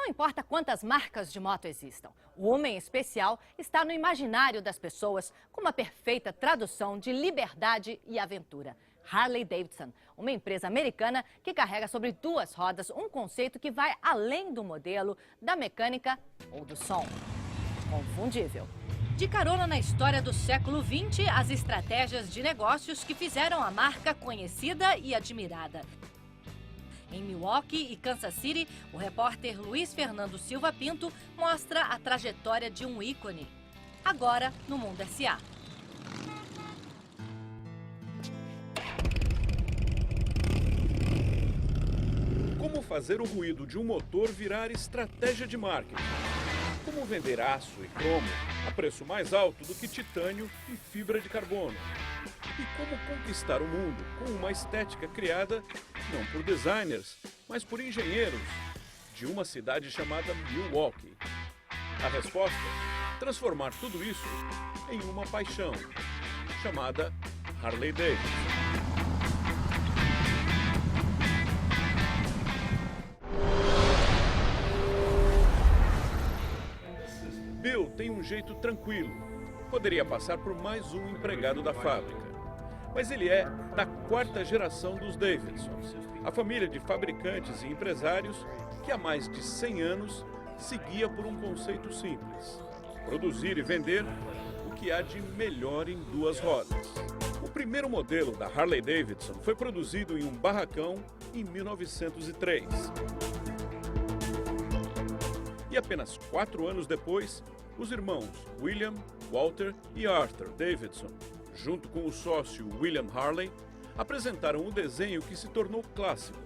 Não importa quantas marcas de moto existam, o homem especial está no imaginário das pessoas como a perfeita tradução de liberdade e aventura. Harley Davidson, uma empresa americana que carrega sobre duas rodas um conceito que vai além do modelo, da mecânica ou do som. Confundível. De carona na história do século XX, as estratégias de negócios que fizeram a marca conhecida e admirada. Em Milwaukee e Kansas City, o repórter Luiz Fernando Silva Pinto mostra a trajetória de um ícone. Agora, no Mundo S.A. Como fazer o ruído de um motor virar estratégia de marketing? Como vender aço e cromo a preço mais alto do que titânio e fibra de carbono? E como conquistar o mundo com uma estética criada não por designers, mas por engenheiros de uma cidade chamada Milwaukee? A resposta? Transformar tudo isso em uma paixão, chamada Harley Davidson. Bill tem um jeito tranquilo. Poderia passar por mais um empregado da fábrica. Mas ele é da quarta geração dos Davidsons, a família de fabricantes e empresários que há mais de 100 anos se guia por um conceito simples: produzir e vender o que há de melhor em duas rodas. O primeiro modelo da Harley Davidson foi produzido em um barracão em 1903. E apenas 4 anos depois, os irmãos William, Walter e Arthur Davidson, junto com o sócio William Harley, apresentaram o desenho que se tornou clássico: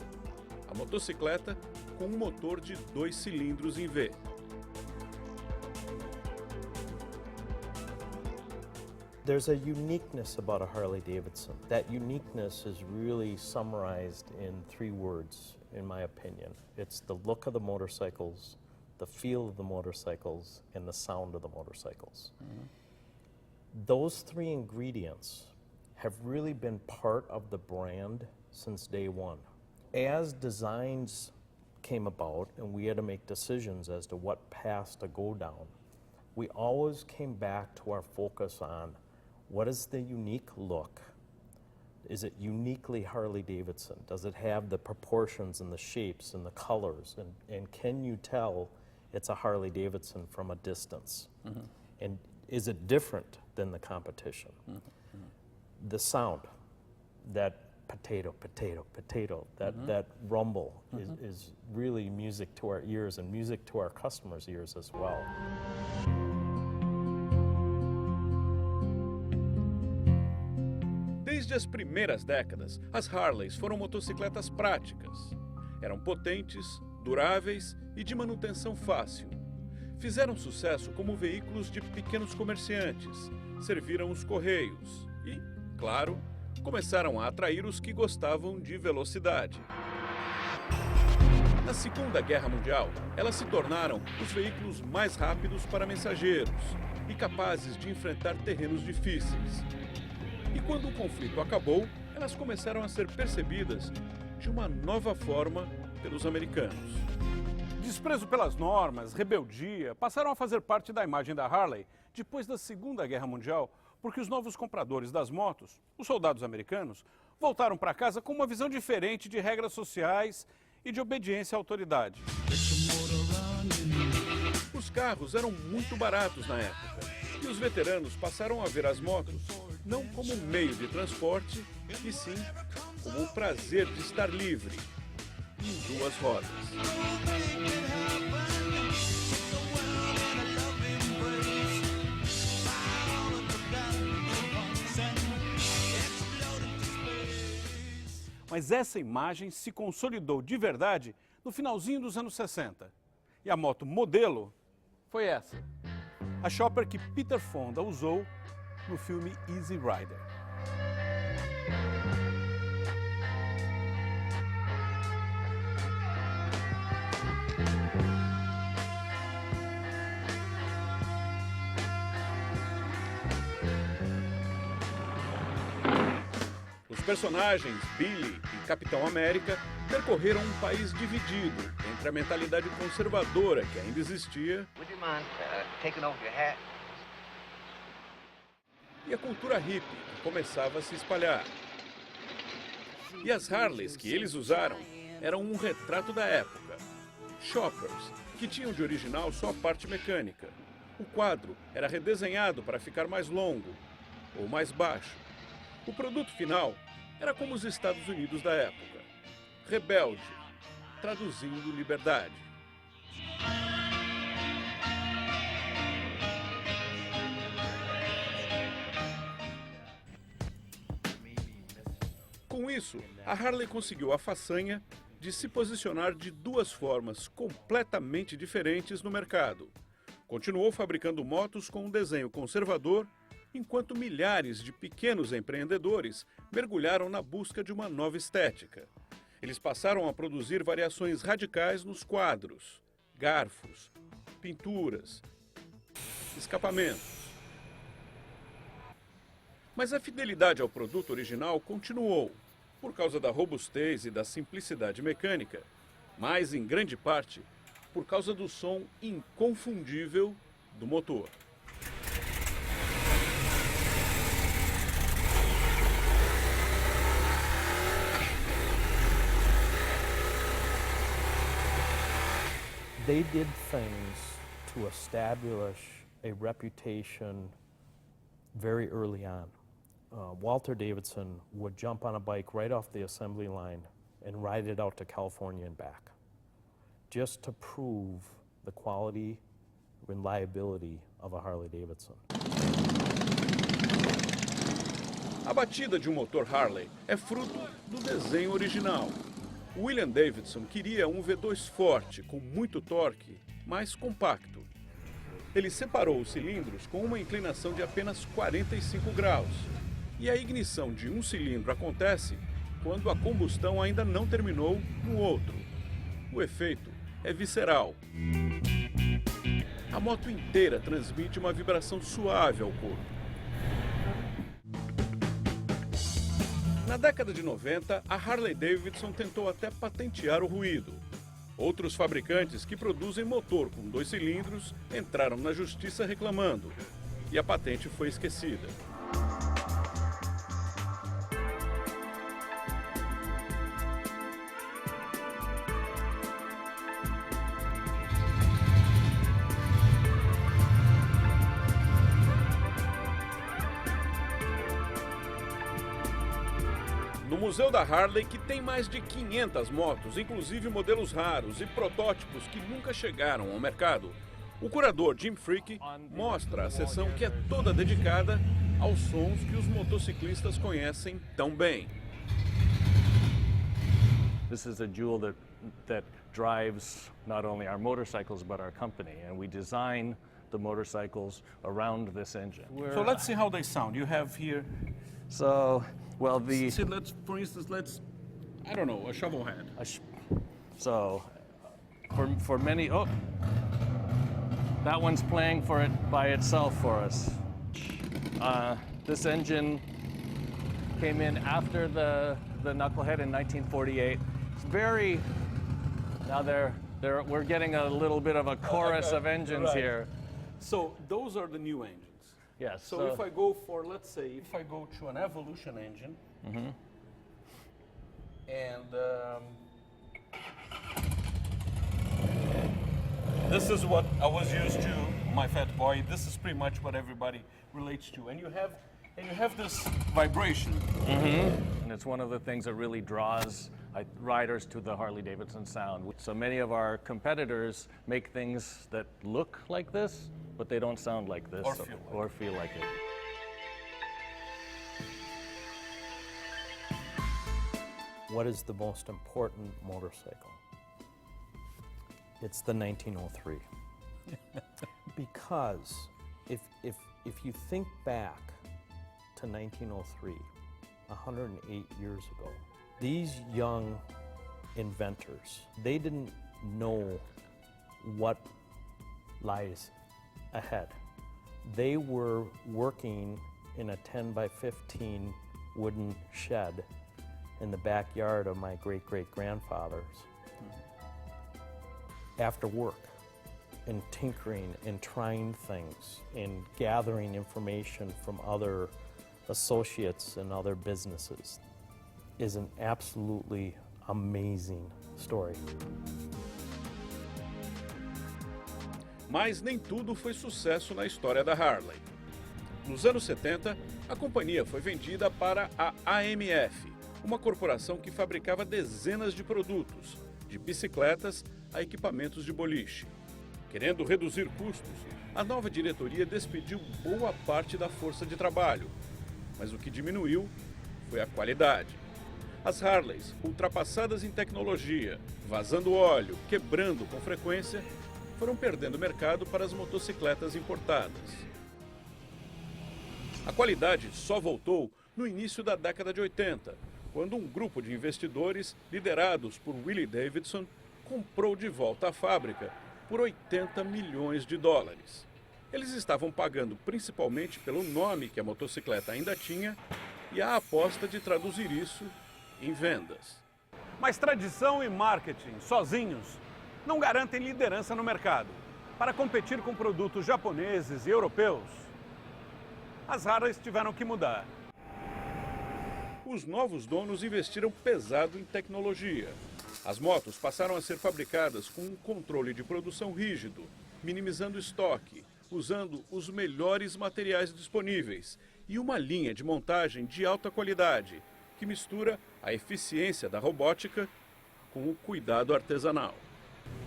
a motocicleta com um motor de 2 cilindros em V. There's a uniqueness about a Harley Davidson. That uniqueness is really summarized in 3 words, in my opinion. It's the look of the motorcycles, the feel of the motorcycles, and the sound of the motorcycles. Those 3 ingredients have really been part of the brand since day one. As designs came about and we had to make decisions as to what path to go down, we always came back to our focus on what is the unique look? Is it uniquely Harley Davidson? Does it have the proportions and the shapes and the colors? And can you tell it's a Harley Davidson from a distance? And is it different than the competition? The sound, that potato, potato, potato, that rumble is really music to our ears and music to our customers' ears as well. Desde as primeiras décadas, as Harleys foram motocicletas práticas. Eram potentes, duráveis e de manutenção fácil. Fizeram sucesso como veículos de pequenos comerciantes, serviram os correios e, claro, começaram a atrair os que gostavam de velocidade. Na Segunda Guerra Mundial, elas se tornaram os veículos mais rápidos para mensageiros e capazes de enfrentar terrenos difíceis. E quando o conflito acabou, elas começaram a ser percebidas de uma nova forma pelos americanos. Desprezo pelas normas, rebeldia, passaram a fazer parte da imagem da Harley depois da Segunda Guerra Mundial, porque os novos compradores das motos, os soldados americanos, voltaram para casa com uma visão diferente de regras sociais e de obediência à autoridade. Os carros eram muito baratos na época e os veteranos passaram a ver as motos não como um meio de transporte, e sim como o prazer de estar livre, em duas rodas. Mas essa imagem se consolidou de verdade no finalzinho dos anos 60. E a moto modelo foi essa. A Chopper que Peter Fonda usou no filme Easy Rider. Os personagens Billy e Capitão América percorreram um país dividido entre a mentalidade conservadora que ainda existia Would you mind taking off your hat? e a cultura hippie que começava a se espalhar. E as Harleys que eles usaram eram um retrato da época. Choppers, que tinham de original só a parte mecânica. O quadro era redesenhado para ficar mais longo ou mais baixo. O produto final era como os Estados Unidos da época. Rebelde, traduzindo liberdade. Com isso, a Harley conseguiu a façanha de se posicionar de duas formas completamente diferentes no mercado. Continuou fabricando motos com um desenho conservador, enquanto milhares de pequenos empreendedores mergulharam na busca de uma nova estética. Eles passaram a produzir variações radicais nos quadros, garfos, pinturas, escapamentos. Mas a fidelidade ao produto original continuou, por causa da robustez e da simplicidade mecânica, mas em grande parte por causa do som inconfundível do motor. They did things to establish a reputation very early on. Walter Davidson would jump on a bike right off the assembly line and ride it out to California and back, just to prove the quality and reliability of a Harley Davidson. A batida de um motor Harley é fruto do desenho original. William Davidson queria um V2 forte, com muito torque, mas compacto. Ele separou os cilindros com uma inclinação de apenas 45 graus. E a ignição de um cilindro acontece quando a combustão ainda não terminou no outro. O efeito é visceral. A moto inteira transmite uma vibração suave ao corpo. Na década de 90, a Harley Davidson tentou até patentear o ruído. Outros fabricantes que produzem motor com 2 cilindros entraram na justiça reclamando, e a patente foi esquecida. No Museu da Harley, que tem mais de 500 motos, inclusive modelos raros e protótipos que nunca chegaram ao mercado, o curador Jim Freak mostra a seção que é toda dedicada aos sons que os motociclistas conhecem tão bem. This is a jewel that drives not only our motorcycles but our company, and we design the motorcycles around this engine. So let's see how they sound. You have here, So, well, the see, for instance, I don't know, a shovel head. so for many, oh, that one's playing for it by itself for us. This engine came in after the Knucklehead in 1948. It's very, now we're getting a little bit of a chorus of engines right. here. So those are the new engines. Yes. So if I go for, let's say, if I go to an Evolution engine, and this is what I was used to, my Fat Boy. This is pretty much what everybody relates to, and you have this vibration. And it's one of the things that really draws riders to the Harley-Davidson sound. So many of our competitors make things that look like this, but they don't sound like this Or feel like like it. What is the most important motorcycle? It's the 1903. Because if you think back to 1903, 108 years ago, these young inventors, they didn't know what lies ahead. They were working in a 10 by 15 wooden shed in the backyard of my great-great-grandfather's. after work and tinkering and trying things and gathering information from other associates and other businesses is an absolutely amazing story. Mas nem tudo foi sucesso na história da Harley. Nos anos 70, a companhia foi vendida para a AMF, uma corporação que fabricava dezenas de produtos, de bicicletas a equipamentos de boliche. Querendo reduzir custos, a nova diretoria despediu boa parte da força de trabalho, mas o que diminuiu foi a qualidade. As Harleys, ultrapassadas em tecnologia, vazando óleo, quebrando com frequência, foram perdendo mercado para as motocicletas importadas. A qualidade só voltou no início da década de 80, quando um grupo de investidores, liderados por Willie Davidson, comprou de volta a fábrica por 80 milhões de dólares. Eles estavam pagando principalmente pelo nome que a motocicleta ainda tinha e a aposta de traduzir isso em vendas. Mas tradição e marketing, sozinhos, não garantem liderança no mercado. Para competir com produtos japoneses e europeus, as Harleys tiveram que mudar. Os novos donos investiram pesado em tecnologia. As motos passaram a ser fabricadas com um controle de produção rígido, minimizando estoque, usando os melhores materiais disponíveis e uma linha de montagem de alta qualidade, que mistura a eficiência da robótica com o cuidado artesanal.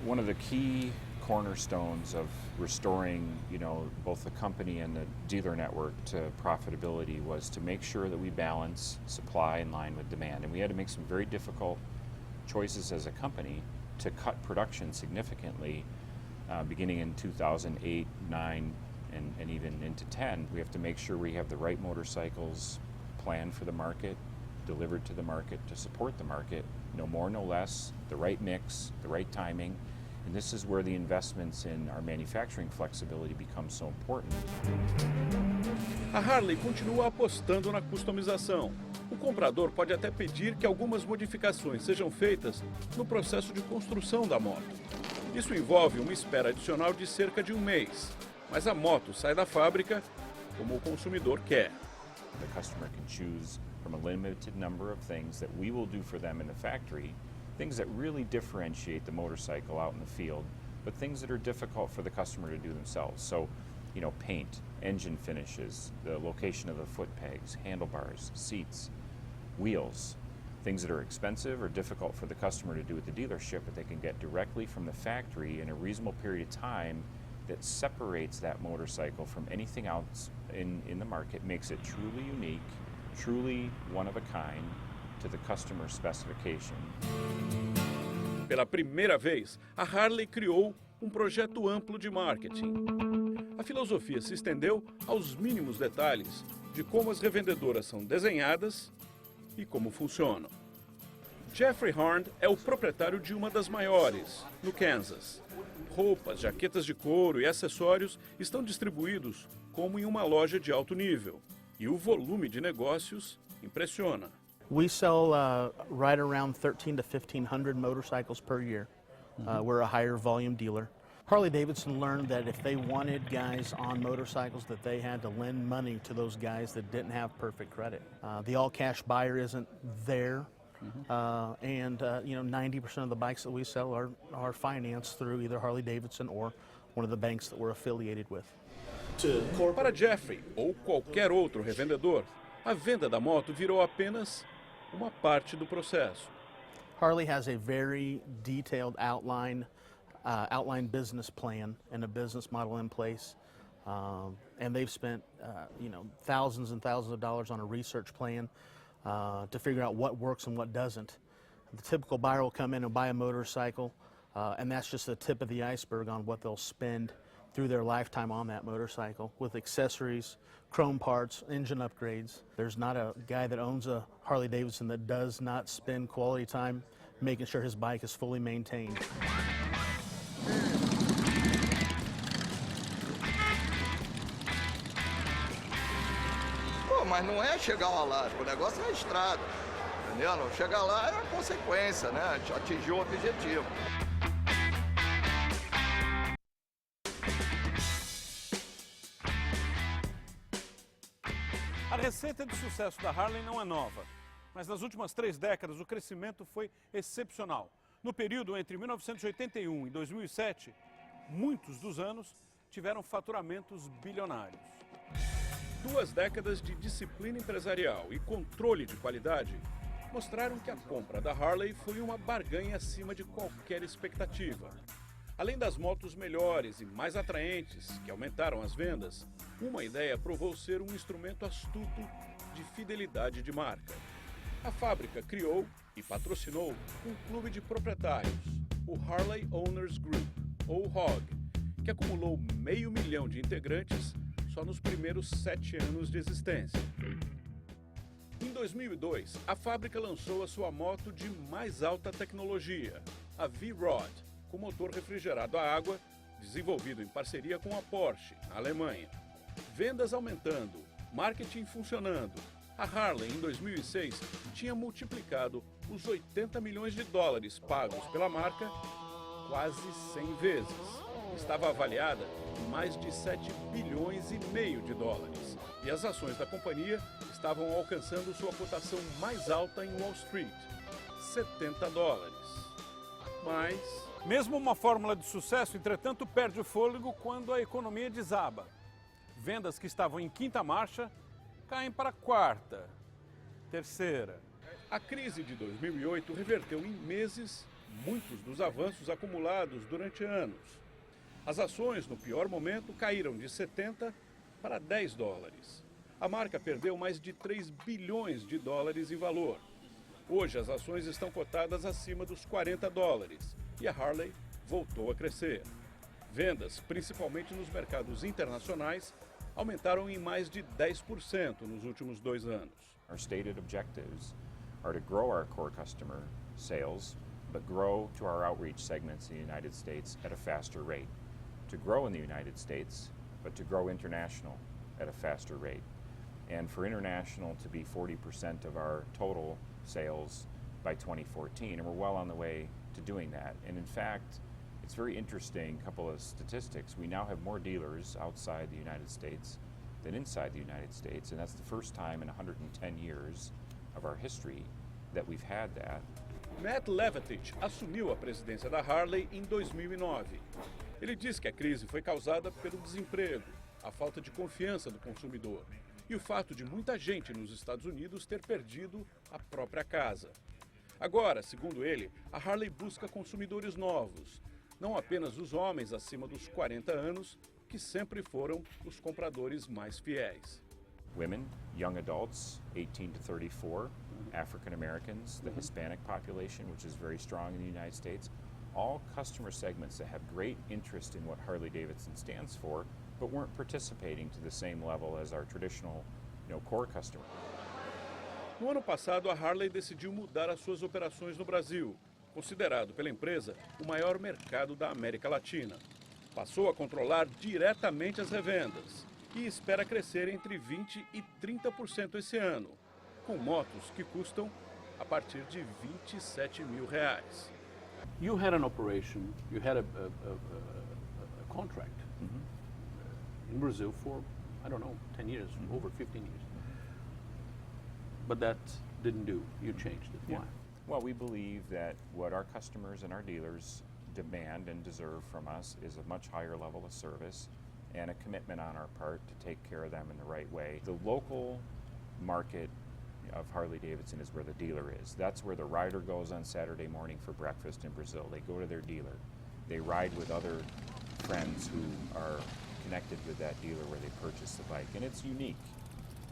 One of the key cornerstones of restoring, both the company and the dealer network to profitability was to make sure that we balance supply in line with demand. And we had to make some very difficult choices as a company to cut production significantly beginning in 2008, 9, and even into 10. We have to make sure we have the right motorcycles planned for the market, delivered to the market to support the market, no more, no less, the right mix, the right timing. And this is where the investments in our manufacturing flexibility become so important. A Harley continua apostando na customização. O comprador pode até pedir que algumas modificações sejam feitas no processo de construção da moto. Isso envolve uma espera adicional de cerca de um mês, mas a moto sai da fábrica como o consumidor quer. The customer can choose from a limited number of things that we will do for them in the factory, things that really differentiate the motorcycle out in the field, but things that are difficult for the customer to do themselves. So, paint, engine finishes, the location of the foot pegs, handlebars, seats, wheels, things that are expensive or difficult for the customer to do at the dealership, but they can get directly from the factory in a reasonable period of time that separates that motorcycle from anything else in the market, makes it truly unique, truly one of a kind to the customer specification. Pela primeira vez, a Harley criou um projeto amplo de marketing. A filosofia se estendeu aos mínimos detalhes de como as revendedoras são desenhadas e como funcionam. Jeffrey Horn é o proprietário de uma das maiores, no Kansas. Roupas, jaquetas de couro e acessórios estão distribuídos como em uma loja de alto nível. E o volume de negócios impressiona. We sell right around 1,300 to 1,500 motorcycles per year. We're a higher volume dealer. Harley-Davidson learned that if they wanted guys on motorcycles, that they had to lend money to those guys that didn't have perfect credit. The all-cash buyer isn't there, and 90% of the bikes that we sell are financed through either Harley-Davidson or one of the banks that we're affiliated with. Para Jeffrey ou qualquer outro revendedor, a venda da moto virou apenas uma parte do processo. Harley has a very detailed outline business plan and a business model in place, and they've spent thousands and thousands of dollars on a research plan to figure out what works and what doesn't. The typical buyer will come in and buy a motorcycle, and that's just the tip of the iceberg on what they'll spend through their lifetime on that motorcycle with accessories, chrome parts, engine upgrades. There's not a guy that owns a Harley-Davidson that does not spend quality time making sure his bike is fully maintained. Pô, mas não é chegar lá, o negócio é a estrada, entendeu? Chegar lá é a consequência, né? Atingir o objetivo. receita de sucesso da Harley não é nova, mas nas últimas 3 décadas o crescimento foi excepcional. No período entre 1981 e 2007, muitos dos anos tiveram faturamentos bilionários. 2 décadas de disciplina empresarial e controle de qualidade mostraram que a compra da Harley foi uma barganha acima de qualquer expectativa. Além das motos melhores e mais atraentes, que aumentaram as vendas, uma ideia provou ser um instrumento astuto de fidelidade de marca. A fábrica criou e patrocinou um clube de proprietários, o Harley Owners Group, ou HOG, que acumulou 500 mil de integrantes só nos primeiros 7 anos de existência. Em 2002, a fábrica lançou a sua moto de mais alta tecnologia, a V-Rod, com motor refrigerado a água, desenvolvido em parceria com a Porsche, na Alemanha. Vendas aumentando, marketing funcionando. A Harley, em 2006, tinha multiplicado os 80 milhões de dólares pagos pela marca quase 100 vezes. Estava avaliada em mais de 7 bilhões e meio de dólares. E as ações da companhia estavam alcançando sua cotação mais alta em Wall Street, 70 dólares. Mas Mesmo uma fórmula de sucesso, entretanto, perde o fôlego quando a economia desaba. Vendas que estavam em 5ª marcha caem para a 4ª, 3ª. a crise de 2008 reverteu em meses muitos dos avanços acumulados durante anos. As ações, no pior momento, caíram de 70 para 10 dólares. A marca perdeu mais de 3 bilhões de dólares em valor. Hoje, as ações estão cotadas acima dos 40 dólares e a Harley voltou a crescer. Vendas, principalmente nos mercados internacionais, aumentaram em mais de 10% nos últimos 2 anos. Our stated objectives are to grow our core customer sales, but grow to our outreach segments in the United States at a faster rate. To grow in the United States, but to grow international at a faster rate. And for international to be 40% of our total sales by 2014, and we're well on the way to doing that. And in fact, it's very interesting, a couple of statistics. We now have more dealers outside the United States than inside the United States, and that's the first time in 110 years of our history that we've had that. Matt Levatich assumiu a presidência da Harley em 2009. Ele disse que a crise foi causada pelo desemprego, a falta de confiança do consumidor e o fato de muita gente nos Estados Unidos ter perdido a própria casa. Agora, segundo ele, a Harley busca consumidores novos, não apenas os homens acima dos 40 anos, que sempre foram os compradores mais fiéis. Women, young adults, 18 to 34, African Americans, the Hispanic population, which is very strong in the United States, all customer segments that have great interest in what Harley-Davidson stands for, but weren't participating to the same level as our traditional, core customer. No ano passado, a Harley decidiu mudar as suas operações no Brasil, considerado pela empresa o maior mercado da América Latina. Passou a controlar diretamente as revendas e espera crescer entre 20% e 30% esse ano, com motos que custam a partir de R$27 mil. You had an operation, you had a contract in Brazil for, 10 years, over 15 years. But that didn't do, you changed it. Why? Well, we believe that what our customers and our dealers demand and deserve from us is a much higher level of service and a commitment on our part to take care of them in the right way. The local market of Harley-Davidson is where the dealer is. That's where the rider goes on Saturday morning for breakfast in Brazil. They go to their dealer. They ride with other friends who are connected with that dealer where they purchase the bike. And it's unique,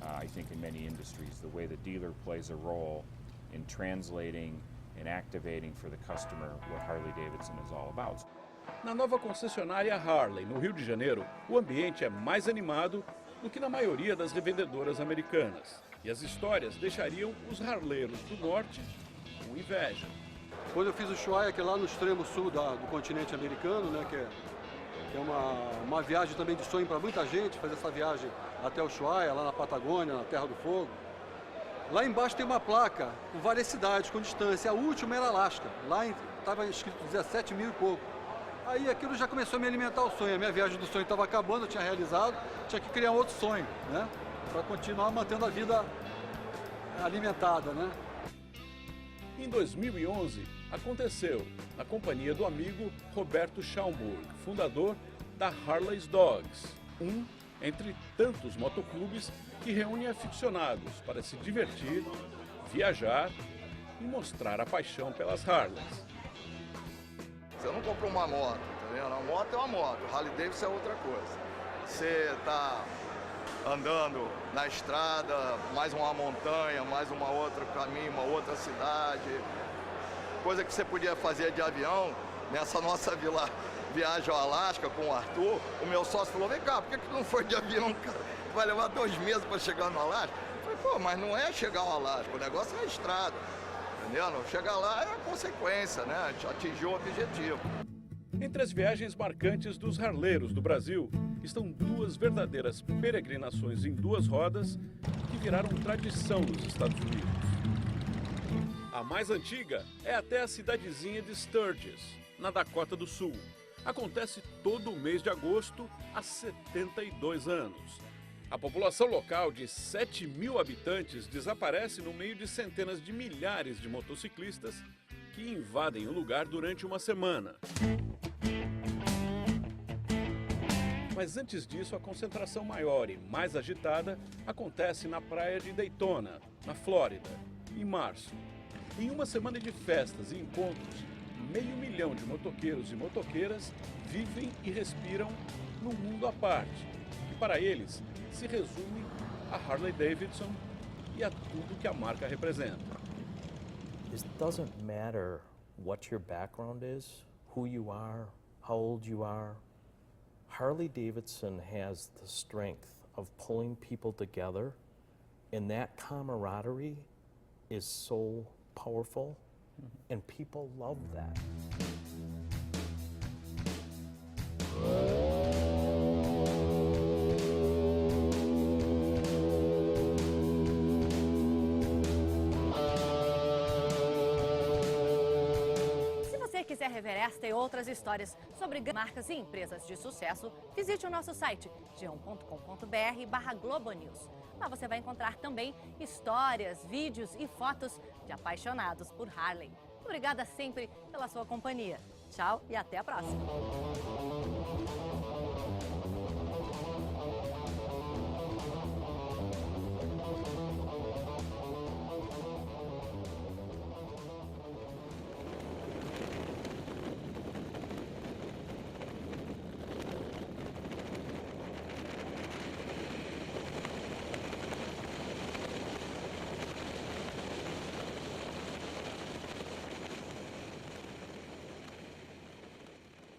I think, in many industries, the way the dealer plays a role in translating and activating for the customer what Harley-Davidson is all about. Na nova concessionária Harley, no Rio de Janeiro, o ambiente é mais animado do que na maioria das revendedoras americanas. E as histórias deixariam os harleiros do norte com inveja. Quando eu fiz o Ushuaia, que é lá no extremo sul do continente americano, né, que é uma viagem também de sonho para muita gente, fazer essa viagem até o Ushuaia, lá na Patagônia, na Terra do Fogo. Lá embaixo tem uma placa com várias cidades, com distância. A última era Alasca. Lá estava escrito 17 mil e pouco. Aí aquilo já começou a me alimentar o sonho. A minha viagem do sonho estava acabando, eu tinha realizado, tinha que criar um outro sonho, né? para continuar mantendo a vida alimentada, né? Em 2011, aconteceu na companhia do amigo Roberto Schaumburg, fundador da Harley's Dogs, um entre tantos motoclubes que reúne aficionados para se divertir, viajar e mostrar a paixão pelas Harleys. Você não comprou uma moto, tá vendo? A moto é uma moto, o Harley Davidson é outra coisa. Você está andando na estrada, mais uma montanha, mais uma outra caminho, uma outra cidade. Coisa que você podia fazer de avião, nessa nossa viagem ao Alasca com o Arthur, o meu sócio falou, vem cá, por que não foi de avião, cara? Vai levar 2 meses para chegar no Alasca? Eu falei, pô, mas não é chegar ao Alasca, o negócio é a estrada, entendeu? Chegar lá é a consequência, né? Atingir o objetivo. Entre as viagens marcantes dos harleiros do Brasil estão 2 verdadeiras peregrinações em 2 rodas que viraram tradição nos Estados Unidos. A mais antiga é até a cidadezinha de Sturgis, na Dakota do Sul. Acontece todo o mês de agosto há 72 anos. A população local de 7.000 habitantes desaparece no meio de centenas de milhares de motociclistas que invadem o lugar durante uma semana. Mas antes disso, a concentração maior e mais agitada acontece na praia de Daytona, na Flórida, em março. Em uma semana de festas e encontros, 500 mil de motoqueiros e motoqueiras vivem e respiram num mundo à parte, que para eles se resume a Harley Davidson e a tudo que a marca representa. It doesn't matter what your background is, who you are, how old you are. Harley Davidson has the strength of pulling people together, and that camaraderie is so powerful, and people love that. Se você quiser rever esta e outras histórias sobre marcas e empresas de sucesso, visite o nosso site g1.com.br/globonews. Lá você vai encontrar também histórias, vídeos e fotos de apaixonados por Harley. Obrigada sempre pela sua companhia. Tchau e até a próxima.